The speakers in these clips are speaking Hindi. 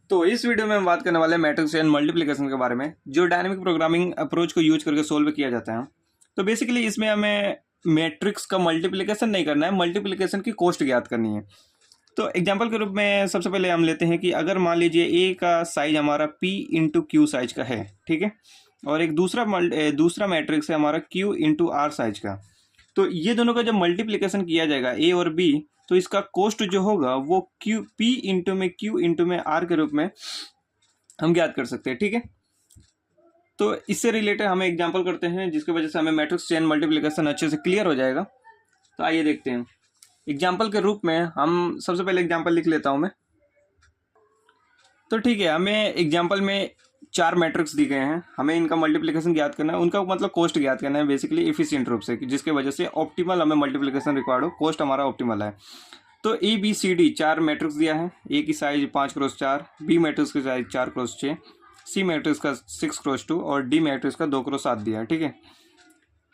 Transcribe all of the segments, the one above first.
तो इस वीडियो में हम बात करने वाले हैं मैट्रिक्स एंड मल्टीप्लिकेशन के बारे में, जो डायनेमिक प्रोग्रामिंग अप्रोच को यूज करके सोल्व किया जाता है। तो बेसिकली इसमें हमें मैट्रिक्स का मल्टीप्लिकेशन नहीं करना है, मल्टीप्लिकेशन की कॉस्ट ज्ञात करनी है। तो एग्जांपल के रूप में सबसे पहले हम लेते हैं कि अगर मान लीजिए ए का साइज हमारा पी इंटू क्यू साइज का है, ठीक है, और एक दूसरा मैट्रिक्स है हमारा क्यू इंटू आर साइज का। तो ये दोनों का जब मल्टीप्लिकेशन किया जाएगा ए और बी, तो इसका कॉस्ट जो होगा वो क्यू पी इंटू में आर के रूप में हम ज्ञात कर सकते हैं, ठीक है। तो इससे रिलेटेड हम एग्जांपल करते हैं जिसकी वजह से हमें मैट्रिक्स चेन मल्टीप्लिकेशन अच्छे से क्लियर हो जाएगा। तो आइए देखते हैं। एग्जाम्पल के रूप में हम सबसे पहले एग्जाम्पल लिख लेता हूँ मैं। तो ठीक है, हमें एग्जाम्पल में 4 मैट्रिक्स दी गए हैं, हमें इनका मल्टीप्लिकेशन ज्ञात करना है, उनका मतलब कॉस्ट ज्ञात करना है बेसिकली एफिशिएंट रूप से, जिसके वजह से ऑप्टिमल हमें मल्टीप्लिकेशन रिक्वायर्ड हो, कॉस्ट हमारा ऑप्टिमल है। तो A B C D 4 matrix दिया है। ए की साइज 5x4, बी मैट्रिक्स की साइज 4x6, सी मैट्रिक्स का 6x2 और डी मैट्रिक्स का 2x7 दिया है, ठीक है।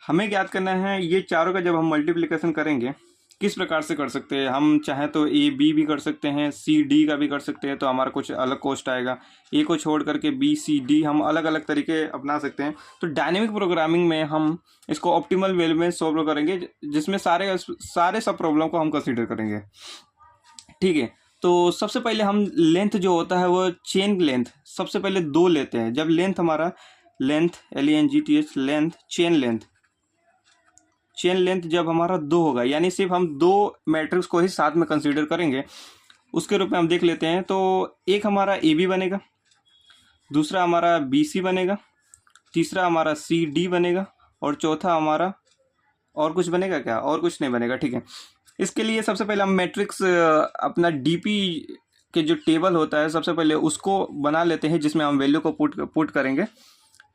हमें ज्ञात करना है ये चारों का जब हम मल्टीप्लिकेशन करेंगे किस प्रकार से कर सकते हैं। हम चाहें तो ए बी भी कर सकते हैं, सी डी का भी कर सकते हैं, तो हमारा कुछ अलग कॉस्ट आएगा। ए को छोड़ करके बी सी डी हम अलग अलग तरीके अपना सकते हैं। तो डायनेमिक प्रोग्रामिंग में हम इसको ऑप्टिमल वे में सॉल्व करेंगे, जिसमें सारे सब प्रॉब्लम को हम कंसीडर करेंगे, ठीक है। तो सबसे पहले हम लेंथ जो होता है वो चेन लेंथ सबसे पहले 2 लेते हैं। जब लेंथ हमारा LENGTH लेंथ चेन लेंथ जब हमारा 2 होगा, यानी सिर्फ हम 2 मैट्रिक्स को ही साथ में कंसीडर करेंगे, उसके रूप में हम देख लेते हैं। तो एक हमारा ए बी बनेगा, दूसरा हमारा बी सी बनेगा, तीसरा हमारा सी डी बनेगा और चौथा हमारा और कुछ बनेगा क्या? और कुछ नहीं बनेगा, ठीक है। इसके लिए सबसे पहले हम मैट्रिक्स अपना डीपी के जो टेबल होता है सबसे पहले उसको बना लेते हैं, जिसमें हम वैल्यू को पुट करेंगे।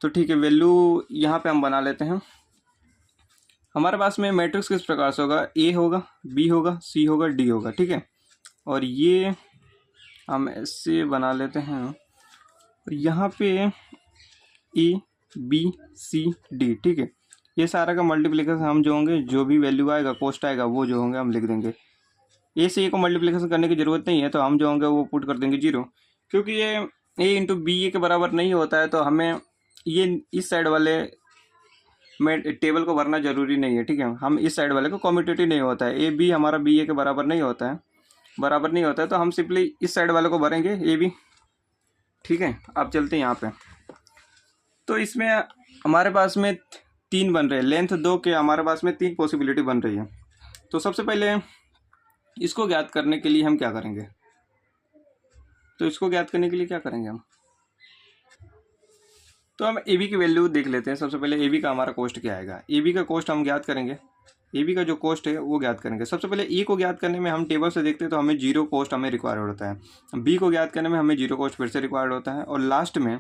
तो ठीक है, वैल्यू यहाँ पे हम बना लेते हैं। हमारे पास में मैट्रिक्स किस प्रकार से होगा, ए होगा, बी होगा, सी होगा, डी होगा, ठीक है। और ये हम ऐसे बना लेते हैं, और यहाँ पे ए बी सी डी, ठीक है। ये सारा का मल्टीप्लिकेशन हम जो होंगे, जो भी वैल्यू आएगा, कॉस्ट आएगा, वो जो होंगे हम लिख देंगे। ए से ए को मल्टीप्लिकेशन करने की ज़रूरत नहीं है, तो हम जो होंगे वो पुट कर देंगे 0, क्योंकि ये ए इंटू बी ए के बराबर नहीं होता है। तो हमें ये इस साइड वाले में टेबल को भरना जरूरी नहीं है, ठीक है। हम इस साइड वाले को कम्यूटेटिव नहीं होता है, ए बी हमारा बी ए के बराबर नहीं होता है, तो हम सिंपली इस साइड वाले को भरेंगे ए बी, ठीक है। अब चलते हैं यहाँ पे। तो इसमें हमारे पास में 3 बन रहे हैं, लेंथ 2 के हमारे पास में 3 पॉसिबिलिटी बन रही है। तो सबसे पहले इसको ज्ञात करने के लिए हम क्या करेंगे, तो हम ए बी की वैल्यू देख लेते हैं। सबसे पहले ए बी का हमारा कॉस्ट क्या आएगा। ए बी का कॉस्ट हम ज्ञात करेंगे, ए बी का जो कॉस्ट है वो ज्ञात करेंगे। सबसे पहले ए को ज्ञात करने में हम टेबल से देखते हैं, तो हमें 0 कॉस्ट हमें रिक्वायर्ड होता है। बी को ज्ञात करने में हमें 0 कॉस्ट फिर से रिक्वायर्ड होता है। और लास्ट में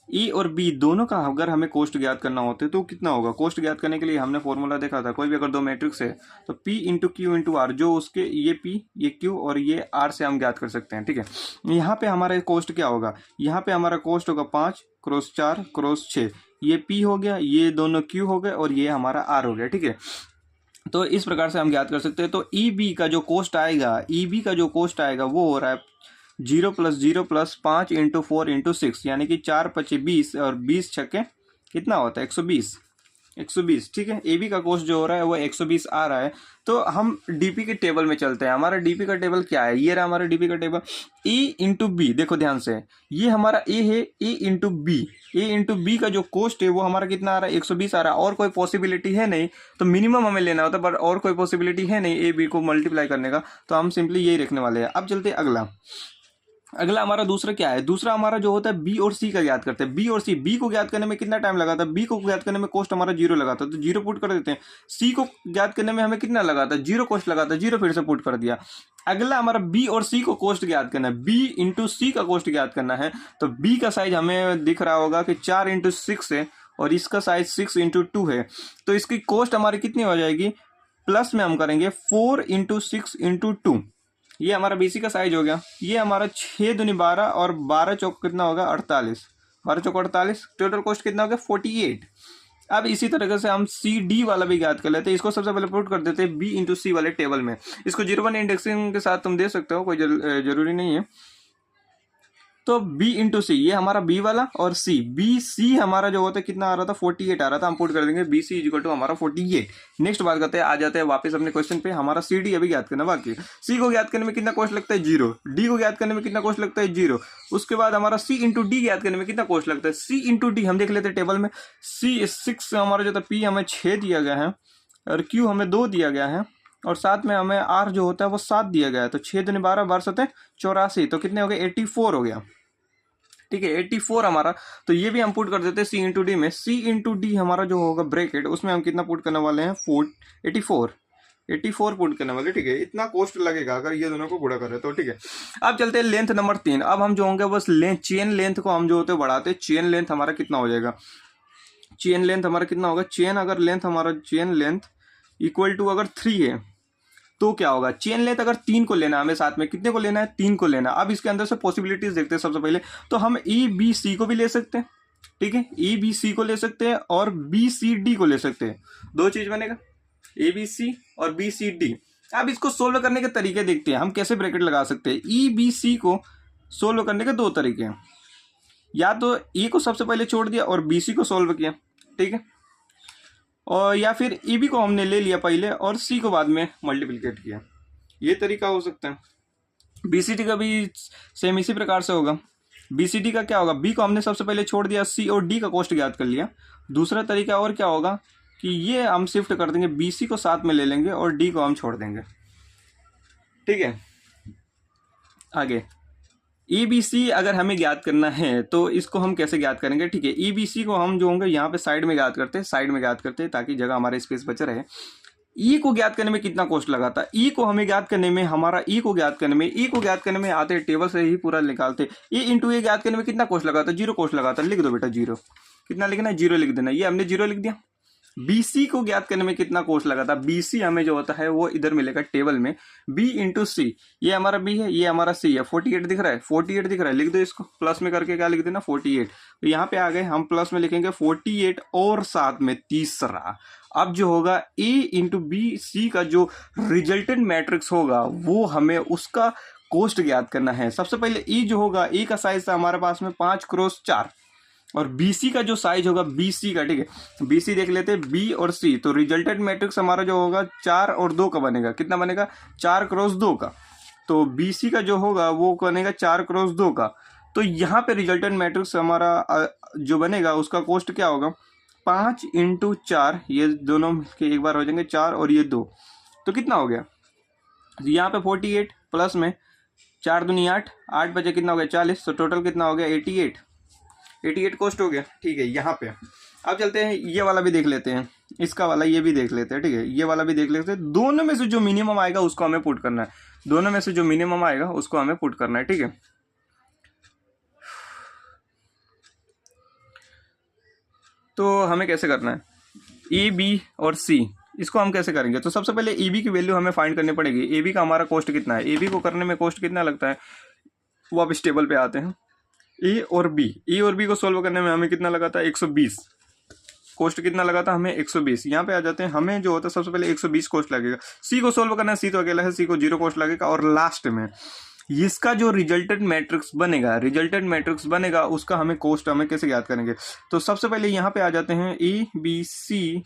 ई और बी दोनों का अगर हमें कॉस्ट ज्ञात करना होता है तो कितना होगा। कॉस्ट ज्ञात करने के लिए हमने फॉर्मूला देखा था, कोई भी अगर 2 मैट्रिक्स है तो P into Q into R, जो उसके ये पी ये क्यू और ये आर से हम ज्ञात कर सकते हैं, ठीक है। यहाँ पे हमारा कॉस्ट क्या होगा, यहाँ पे हमारा कॉस्ट होगा 5x4x6, ये पी हो गया, ये दोनों क्यू हो गए और ये हमारा आर हो गया, ठीक है। तो इस प्रकार से हम ज्ञात कर सकते हैं। तो ई बी का जो कॉस्ट आएगा वो हो रहा है 0 + 0 + 5 × 4 × 6, यानी कि 4 × 5 = 20 और 20 छक्के कितना होता है 120, ठीक है। ए बी का कॉस्ट जो हो रहा है वो 120 आ रहा है। तो हम डीपी के टेबल में चलते हैं। हमारा डीपी का टेबल क्या है, ये रहा हमारा डीपी का टेबल। ए इंटू बी, देखो ध्यान से, ये हमारा ए है, ए इंटू बी का जो कॉस्ट है वो हमारा कितना आ रहा है 120 आ रहा है। और कोई पॉसिबिलिटी है नहीं, तो मिनिमम हमें लेना होता है, पर और कोई पॉसिबिलिटी है नहीं ए बी को मल्टीप्लाई करने का, तो हम सिंपली यही रखने वाले हैं। अब चलते हैं अगला हमारा दूसरा क्या है। दूसरा हमारा जो होता है बी और सी का ज्ञात करते हैं। बी और सी, बी को ज्ञात करने में कितना टाइम लगा था, बी को ज्ञात करने में कॉस्ट हमारा 0 लगा था, तो 0 पुट कर देते हैं। सी को ज्ञात करने में हमें कितना लगा था, 0 कॉस्ट लगा था, 0 फिर से पुट कर दिया। अगला हमारा बी और सी को कॉस्ट ज्ञात करना है, बी इंटू सी का कॉस्ट ज्ञात करना है। तो बी का साइज हमें दिख रहा होगा कि 4 × 6 है और इसका साइज 6 × 2 है। तो इसकी कॉस्ट हमारी कितनी हो जाएगी, प्लस में हम करेंगे 4 × 6 × 2, ये हमारा बीसी का साइज हो गया। ये हमारा 6 दूनी 12 और 12 चौक कितना होगा 48, 12 चौक 48, टोटल कॉस्ट कितना हो गया 48। अब इसी तरीके से हम सी डी वाला भी ज्ञात कर लेते हैं। इसको सबसे पहले पुट कर देते हैं बी इंटू सी वाले टेबल में। इसको 0 1 इंडेक्सिंग के साथ तुम दे सकते हो, कोई जरूरी नहीं है। तो बी इंटू सी, ये हमारा बी वाला, और सी, बी सी हमारा जो होता है कितना आ रहा था 48 आ रहा था, हम पुट कर देंगे बी सी इक्वल टू हमारा 48। नेक्स्ट बात करते हैं, आ जाते हैं वापस अपने क्वेश्चन पे। हमारा सी डी अभी ज्ञात करना बाकी। सी को ज्ञात करने में कितना कॉस्ट लगता है 0, डी को ज्ञात करने में कितना कॉस्ट लगता है 0। उसके बाद हमारा सी इंटू डी ज्ञात करने में कितना कॉस्ट लगता है, सी इंटू डी हम देख लेते हैं टेबल में। सी 6 हमारा जो था, पी हमें 6 दिया गया है और क्यू हमें 2 दिया गया है, और साथ में हमें आर जो होता है वो 7 दिया गया है। तो 6 दूनी 12, 12 7 84, तो कितने हो गए 84 हो गया। ठीक है 84 हमारा, तो ये भी हम पुट कर देते हैं सी इंटू डी में। सी इंटू डी हमारा जो होगा ब्रैकेट, उसमें हम कितना पुट करने वाले हैं 84 पुट करने वाले। ठीक है, इतना कॉस्ट लगेगा अगर ये दोनों को गुणा करें तो। ठीक है, अब चलते हैं लेंथ नंबर 3। अब हम जो होंगे बस लेंथ, चेन लेंथ को हम जो होते बढ़ाते हैं। चेन लेंथ हमारा कितना हो जाएगा, चेन लेंथ हमारा कितना होगा, चेन अगर लेंथ हमारा चेन लेंथ इक्वल टू अगर 3 है तो क्या होगा, चेन लेंथ अगर 3 को लेना है हमें, साथ में कितने को लेना है 3 को लेना है। अब इसके अंदर से पॉसिबिलिटीज देखते हैं। सबसे पहले तो हम ए बी सी को भी ले सकते हैं। ठीक है, ए बी सी को ले सकते हैं और बी सी डी को ले सकते हैं। दो चीज बनेगा, ए बी सी और बी सी डी। अब इसको सोल्व करने के तरीके देखते हैं, हम कैसे ब्रैकेट लगा सकते हैं। ई बी सी को सोल्व करने के 2 तरीके हैं, या तो ए को सबसे पहले छोड़ दिया और बी सी को सोल्व किया, ठीक है, और या फिर ए बी को हमने ले लिया पहले और सी को बाद में मल्टीप्लिकेट किया। ये तरीका हो सकता है। बी सी डी का भी सेम इसी प्रकार से होगा। बी सी डी का क्या होगा, बी को हमने सबसे पहले छोड़ दिया, सी और डी का कॉस्ट ज्ञात कर लिया। दूसरा तरीका और क्या होगा कि ये हम शिफ्ट कर देंगे, बी सी को साथ में ले लेंगे और डी को हम छोड़ देंगे। ठीक है, आगे ई बी सी अगर हमें ज्ञात करना है तो इसको हम कैसे ज्ञात करेंगे। ठीक है, ई बी सी को हम जो होंगे यहाँ पे साइड में ज्ञात करते हैं, साइड में ज्ञात करते हैं ताकि जगह हमारे स्पेस बचे रहे। ई को ज्ञात करने में कितना कॉस्ट लगा था, ई को हमें ज्ञात करने में, हमारा ई को ज्ञात करने में आते टेबल से ही पूरा निकालते। ई इंटू ए ज्ञात करने में कितना कॉस्ट लगा था, 0 कॉस्ट लगा था। लिख दो बेटा 0, कितना लिखना है 0 लिख देना। ये हमने 0 लिख दिया। बीसी को ज्ञात करने में कितना कॉस्ट लगा था, बीसी हमें जो होता है वो इधर मिलेगा टेबल में, बी इंटू सी। ये हमारा बी है, ये हमारा सी है। 48 दिख रहा है, 48 दिख रहा है, लिख दो इसको प्लस में करके, क्या लिख देना 48। तो यहाँ पे आ गए हम प्लस में लिखेंगे 48 और साथ में तीसरा। अब जो होगा ए इंटू बी सी का जो रिजल्टेंट मैट्रिक्स होगा वो हमें उसका कॉस्ट ज्ञात करना है। सबसे पहले ए जो होगा, ए का साइज था हमारे पास में 5x4 और BC का जो साइज होगा BC का, ठीक है, BC देख लेते हैं B और C। तो रिजल्टेंट मैट्रिक्स हमारा जो होगा 4 और 2 का बनेगा। कितना बनेगा 4x2 का। तो BC का जो होगा वो बनेगा 4x2 का। तो यहाँ पे रिजल्टेंट मैट्रिक्स हमारा जो बनेगा उसका कॉस्ट क्या होगा 5 इंटू 4, ये दोनों के एक बार हो जाएंगे 4 और ये 2, तो कितना हो गया यहाँ पे 48 प्लस में 4 दूनी 8, 8 बजे कितना हो गया 40, तो टोटल कितना हो गया 88 कॉस्ट हो गया। ठीक है, यहाँ पे अब चलते हैं, ये वाला भी देख लेते हैं, इसका वाला ये भी देख लेते हैं। ठीक है, ये वाला भी देख लेते हैं। दोनों में से जो मिनिमम आएगा उसको हमें पुट करना है, दोनों में से जो मिनिमम आएगा उसको हमें पुट करना है। ठीक है, तो हमें कैसे करना है, ए बी और सी, इसको हम कैसे करेंगे। तो सबसे पहले ए बी की वैल्यू हमें फाइंड करनी पड़ेगी। ए बी का हमारा कॉस्ट कितना है, ए बी को करने में कॉस्ट कितना लगता है, वो आप इस टेबल पे आते हैं। ए और बी को सोल्व करने में हमें कितना लगा था 120, कॉस्ट कितना लगा था हमें 120। यहाँ पे आ जाते हैं, हमें जो होता है सबसे पहले 120 कॉस्ट लगेगा। सी को सोल्व करना है, सी तो अकेला है, सी को 0 कॉस्ट लगेगा। और लास्ट में इसका जो रिजल्टेंट मैट्रिक्स बनेगा उसका हमें कॉस्ट हमें कैसे याद करेंगे। तो सबसे पहले यहाँ पे आ जाते हैं ए बी सी।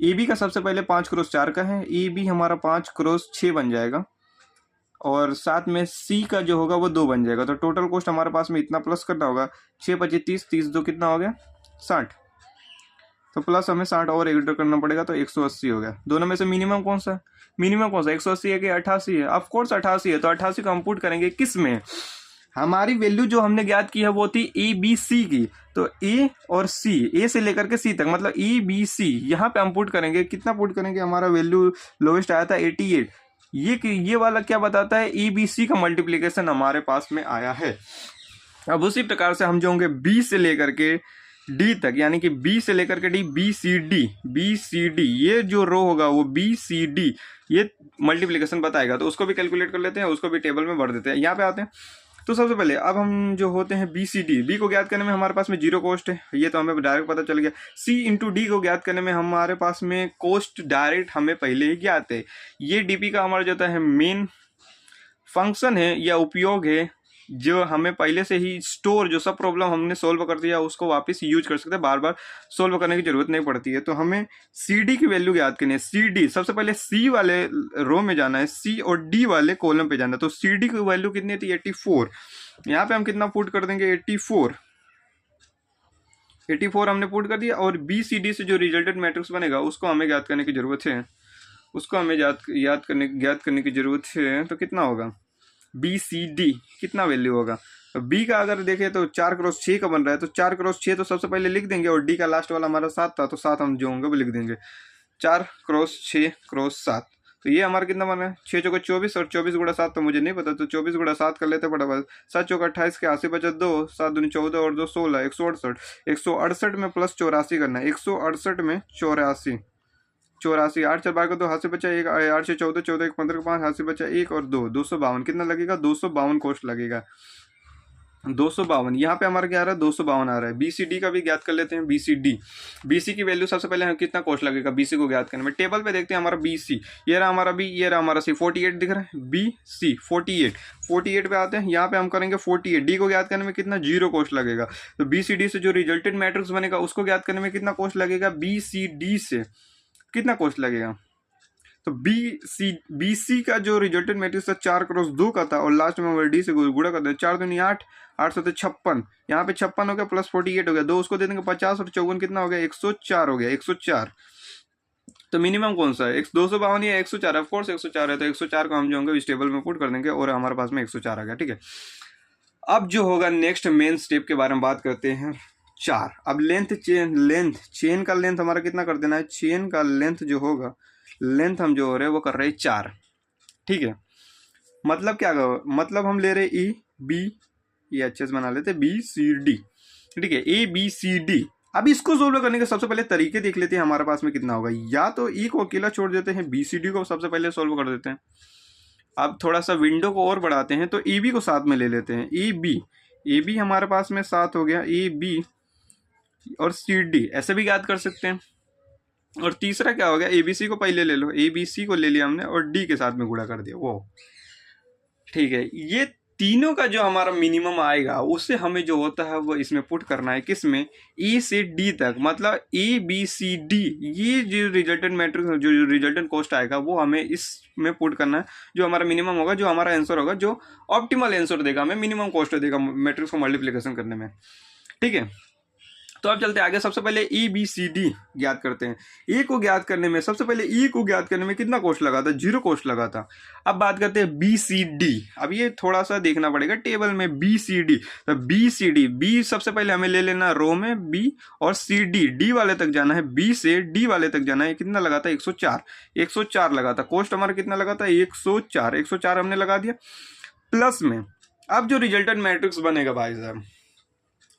ए बी का सबसे पहले 5x4 का है, ए बी हमारा 5x6 बन जाएगा और साथ में सी का जो होगा वो 2 बन जाएगा। तो टोटल कॉस्ट हमारे पास में इतना प्लस करना होगा, 6 25 30, 30 2 कितना हो गया 60, तो प्लस हमें 60 और एड करना पड़ेगा, तो 180 हो गया। दोनों में से मिनिमम कौन सा 180 है कि 88 है, ऑफ कोर्स 88 है। तो 88 को हम पुट करेंगे किस में, हमारी वैल्यू जो हमने ज्ञात की है वो थी ए बी सी की। तो ए और सी, ए से लेकर के सी तक, मतलब ए बी सी, यहाँ पे हम पुट करेंगे। कितना पुट करेंगे, हमारा वैल्यू लोवेस्ट आया था 88। ये वाला क्या बताता है, ई बी सी का मल्टीप्लीकेशन हमारे पास में आया है। अब उसी प्रकार से हम जो होंगे बी से लेकर के डी तक, यानी कि बी से लेकर के डी, बी सी डी, ये जो रो होगा वो बी सी डी, ये मल्टीप्लीकेशन बताएगा। तो उसको भी कैलकुलेट कर लेते हैं, उसको भी टेबल में भर देते हैं। यहाँ पे आते हैं, तो सबसे पहले अब हम जो होते हैं बी सी डी, बी को ज्ञात करने में हमारे पास में 0 कॉस्ट है, ये तो हमें डायरेक्ट पता चल गया। सी इंटू डी को ज्ञात करने में हमारे पास में कॉस्ट डायरेक्ट हमें पहले ही ज्ञात है। ये डीपी का हमारा जो है मेन फंक्शन है या उपयोग है जो हमें पहले से ही स्टोर, जो सब प्रॉब्लम हमने सोल्व कर दिया उसको वापस यूज कर सकते हैं, बार बार सोल्व करने की जरूरत नहीं पड़ती है। तो हमें सी डी की वैल्यू याद करनी है। सी डी सबसे पहले सी वाले रो में जाना है, सी और डी वाले कॉलम पे जाना है। तो सी डी की वैल्यू कितनी थी 84, यहाँ पे हम कितना पुट कर देंगे 84 हमने पुट कर दिया। और बी सी डी से जो रिजल्टेड मैट्रिक्स बनेगा उसको हमें याद करने की जरूरत है, उसको हमें याद करने की जरूरत है। तो कितना होगा बी सी डी, कितना वैल्यू होगा। तो बी का अगर देखें तो 4x6 का बन रहा है, तो 4x6 तो सबसे पहले लिख देंगे, और डी का लास्ट वाला हमारा 7 था, तो 7 हम जो होंगे वो लिख देंगे। 4x6x7, तो ये हमारा कितना बना है 6 चौका 24, और 24 गुणा 7 तो मुझे नहीं पता, तो 24 गुणा 7 कर लेते फटाफट। 7 चौका 28 के 80 बचा 2, 7 दूनी 14 और 2 16, 168। 168 में प्लस 84 करना है, 168 में 84, 8 4 12 को 2 हाथ से बचा 1, 8 से 14, 14 1 15 5 हाथ से बचा 1 और 2, 252। कितना लगेगा 252 कॉस्ट लगेगा, 252। यहाँ पे हमारा क्या आ रहा है 252 आ रहा है। बीसीडी का भी ज्ञात कर लेते हैं। बीसी की वैल्यू सबसे पहले हमें कितना कॉस्ट लगेगा बीसी को ज्ञात करने में। टेबल पे देखते हैं हमारा बीसी, ये रहा हमारा बी, ये रहा हमारा सी। 48 दिख रहा है, बी सी 48 पे आते हैं। यहाँ पे हम करेंगे 48, डी को ज्ञात करने में कितना 0 कॉस्ट लगेगा। तो बीसीडी से जो रिजल्टेड मैट्रिक्स बनेगा उसको ज्ञात करने में कितना कॉस्ट लगेगा, बीसीडी से कितना कॉस्ट लगेगा। तो बीसी का जो रिजल्टेड मैट्रिक्स था 4x2 का था, और लास्ट में हम डी से गुणा कर दें। 4 दूनी 8, 8 7 56, यहाँ पे 56 हो गया प्लस 48 हो गया, 2 उसको दे देंगे 50, और 54 कितना हो गया 104 हो गया, 104। तो मिनिमम कौन सा है 252 या 104, ऑफ कोर्स 104 है, तो 104 को हम जो होंगे इस टेबल में पुट कर देंगे, और हमारे पास में 104 आ गया। ठीक है, अब जो होगा नेक्स्ट मेन स्टेप के बारे में बात करते हैं 4। अब चेन का लेंथ हमारा कितना कर देना है, चेन का लेंथ जो होगा, लेंथ हम जो हो रहे हैं वो कर रहे हैं 4। ठीक है, मतलब क्या होगा, मतलब हम ले रहे ई बी, ये अच्छे से बना लेते बी सी डी। ठीक है, ए बी सी डी। अब इसको सोल्व करने के सबसे पहले तरीके देख लेते हैं हमारे पास में कितना होगा। या तो ई को अकेला छोड़ देते हैं, बी सी डी को सबसे पहले सोल्व कर देते हैं। अब थोड़ा सा विंडो को और बढ़ाते हैं, तो ए बी को साथ में ले लेते हैं। ए बी हमारे पास में 7 हो गया, ए बी और सी डी ऐसे भी याद कर सकते हैं। और तीसरा क्या हो गया, एबीसी को पहले ले लो, एबीसी को ले लिया हमने और डी के साथ में गुणा कर दिया वो। ठीक है, ये तीनों का जो हमारा मिनिमम आएगा उससे हमें जो होता है वो इसमें पुट करना है, किसमें, ए से डी तक, मतलब ए बी सी डी। ये जो रिजल्टेंट मैट्रिक्स जो रिजल्टेंट कॉस्ट आएगा वो हमें इसमें पुट करना है। जो हमारा मिनिमम होगा, जो हमारा आंसर होगा, जो ऑप्टिमल आंसर देगा, हमें मिनिमम कॉस्ट देगा मैट्रिक्स को मल्टीप्लिकेशन करने में। ठीक है, तो अब चलते आगे। सबसे पहले ए बी सी डी ज्ञात करते हैं। ए को ज्ञात करने में सबसे पहले ए को ज्ञात करने में कितना कॉस्ट लगा था, 0 कॉस्ट लगा था। अब बात करते हैं बी सी डी। अब ये थोड़ा सा देखना पड़ेगा टेबल में, बी सी डी। तो बी सी डी, बी सबसे पहले हमें ले लेना रो में बी, और सी डी, डी वाले तक जाना है, बी से डी वाले तक जाना है। कितना लगा था 104 लगा था। कॉस्ट हमारा कितना लगा था 104 हमने लगा दिया। प्लस में अब जो रिजल्टेंट मैट्रिक्स बनेगा भाई साहब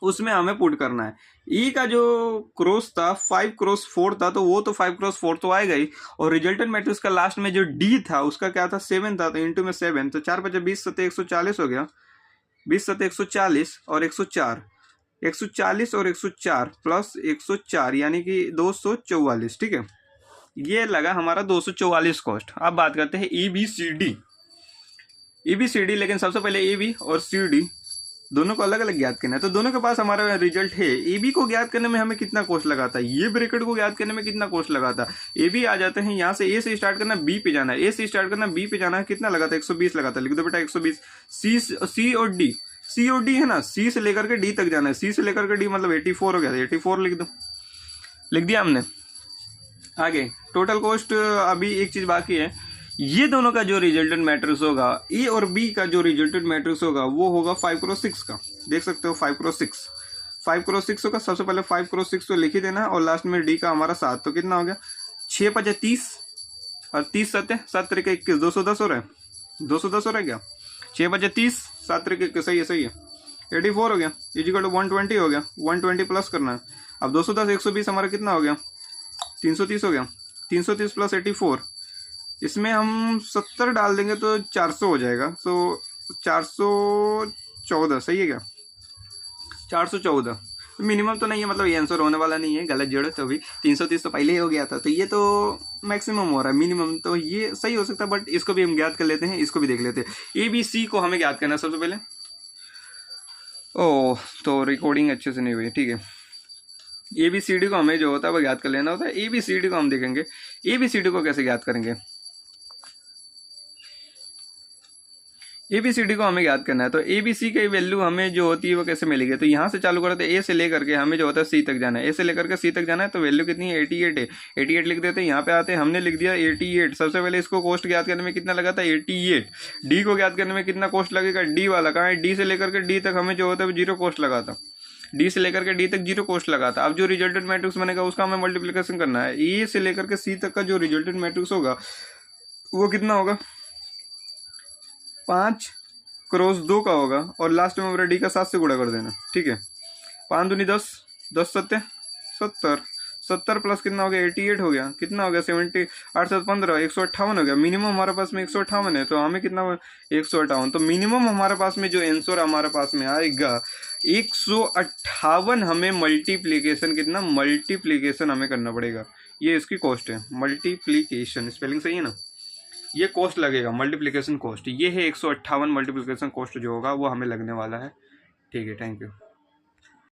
उसमें हमें पुट करना है। ई का जो क्रॉस था 5x4 था, तो वो तो 5x4 तो आएगा ही, और रिजल्टेंट मैट्रिक्स का लास्ट में जो डी था उसका क्या था 7 था, तो इंटू में 7, तो 4 5 20 7 140 हो गया, 20 7 140 और 140 और 104 प्लस 104 यानी कि 244। ठीक है, ये लगा हमारा 244 कॉस्ट। अब बात करते हैं ए बी सी डी, लेकिन सबसे पहले ए बी और सी डी दोनों को अलग अलग ज्ञात करना है। तो दोनों के पास हमारा रिजल्ट है। ए बी को ज्ञात करने में हमें कितना कॉस्ट लगा था, ये ब्रैकेट को ज्ञात करने में कितना कॉस्ट लगा था। ए बी आ जाते हैं, यहाँ से ए से स्टार्ट करना, बी पे जाना है, ए से स्टार्ट करना, बी पे जाना है। कितना लगा था 120 लगा था, लिख दो बेटा 120। सी और डी है ना, सी से लेकर के डी तक जाना है, सी से लेकर के डी मतलब 84 हो गया, 84 लिख दो, लिख दिया हमने। आगे टोटल कॉस्ट अभी एक चीज बाकी है, ये दोनों का जो रिजल्टेंट मैट्रिक्स होगा, ए और बी का जो रिजल्टेंट मैट्रिक्स होगा वो होगा 5x6 का। देख सकते हो 5x6 होगा। सबसे पहले 5x6 तो लिख ही देना, और लास्ट में डी का हमारा 7, तो कितना हो गया 6 5 30 और 30 7 7 3 21, 210 हो रहा है, 210 हो रहा है क्या, 6 5 30 7 3 21, सही है 84 हो गया, इक्वल टू 120 हो गया, 120 प्लस करना है। अब 210 120 हमारा कितना हो गया 330 हो गया, 330 प्लस 84, इसमें हम 70 डाल देंगे तो 400 हो जाएगा। तो 414 सही है क्या, 414 मिनिमम तो नहीं है, मतलब ये आंसर होने वाला नहीं है, गलत जोड़े तो भी 330 तो पहले ही हो गया था, तो ये तो मैक्सिमम हो रहा है, मिनिमम तो ये सही हो सकता है, बट इसको भी हम ज्ञात कर लेते हैं, इसको भी देख लेते हैं। ए बी सी को हमें ज्ञात करना है सबसे पहले। ओह, तो रिकॉर्डिंग अच्छे से नहीं हुई, ठीक है। ए बी सी डी को हमें जो होता है वो ज्ञात कर लेना होता है। ए बी सी डी को हम देखेंगे, ए बी सी डी को कैसे ज्ञात करेंगे। ए बी सी डी को हमें याद करना है, तो ए बी सी की वैल्यू हमें जो होती है वो कैसे मिलेगी। तो यहाँ से चालू करते हैं, ए से लेकर के हमें जो होता है सी तक जाना है, ए से लेकर के सी तक जाना है। तो वैल्यू कितनी है, 88 है। 88 लिख देते हैं, यहाँ पे आते हैं, हमने लिख दिया 88। सबसे पहले इसको कॉस्ट ज्ञात करने में कितना लगा था, 88। डी को ज्ञात करने में कितना कॉस्ट लगेगा, डी वाला कहाँ है, डी से लेकर के डी तक हमें जो होता है 0 कॉस्ट लगा था। डी से लेकर के डी तक 0 कॉस्ट लगा था। अब जो रिजल्टेड मैट्रिक्स बनेगा उसका हमें मल्टीप्लिकेशन करना है। ए से लेकर के सी तक का जो रिजल्टेड मैट्रिक्स होगा वो कितना होगा, 5 क्रॉस 2 का होगा, और लास्ट में मेरा डी का 7 से गुणा कर देना, ठीक है। 5 दूनी 10, 10 सत्ते 70, 70 प्लस कितना हो गया, 88 हो गया। कितना हो गया, 70, 8 7 15, 158 हो गया। मिनिमम हमारे पास में 158 है, तो हमें कितना 158। तो मिनिमम हमारे पास में जो आंसर हमारे पास में आएगा 158। हमें मल्टीप्लीकेशन कितना, मल्टीप्लीकेशन हमें करना पड़ेगा। ये इसकी कॉस्ट है, मल्टीप्लीकेशन, स्पेलिंग सही है ना। ये कॉस्ट लगेगा, मल्टीप्लिकेशन कॉस्ट, ये है 158 मल्टीप्लिकेशन कॉस्ट जो होगा वो हमें लगने वाला है, ठीक है। Thank you.